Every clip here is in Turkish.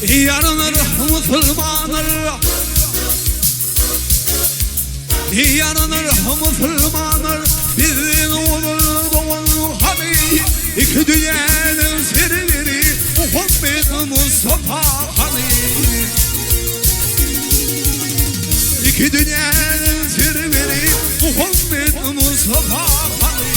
Yarınır Müslümanlar, yarınır Müslümanlar, bizim olur doğru hani. İki dünyanın serveri Muhammed Mustafa hani. İki dünyanın serveri Muhammed Mustafa hani.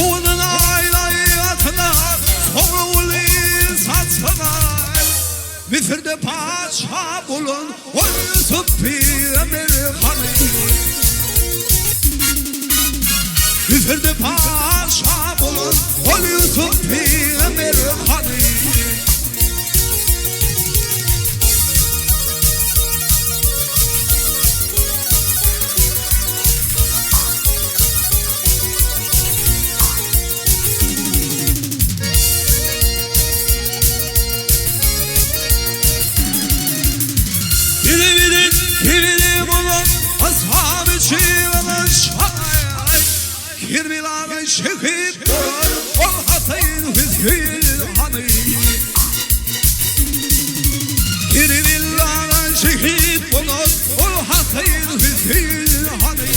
Onun aylayatına sonra ulin satsana. Mısır'da paşa bulun o Yusuf Peygamber hani. Mısır'da paşa bulun o Yusuf Peygamber hani. Birini bulun ashab-ı kiramın şahı. Kirbilanın şehit bulun ol Hasan Hüseyin hani. Kirbilanın şehit bulun ol Hasan Hüseyin hani.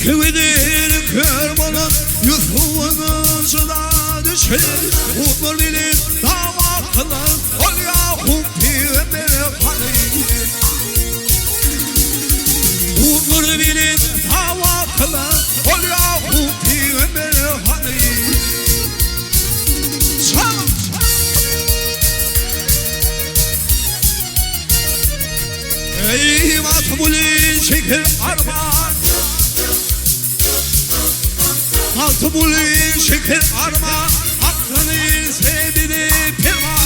Kıvıdır kırmanın Yusuf'un suda düşer. Umur bilir dava kılan ol Yakup Peygamber hani. Umur bilir dava kılan ol Yakup Peygamber hani. Çalın ey matbuli şeker armağan. Altı bulu şeker arma, aklını sevdiğini pirma.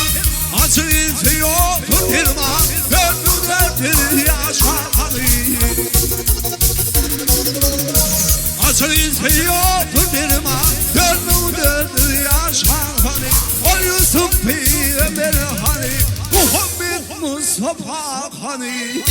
Acısı yoktur dirma, gönlündedir yaşatanı. Acısı yoktur dirma, gönlündedir yaşatanı. O Yusuf Peygamber hani, Muhammed Mustafa hani.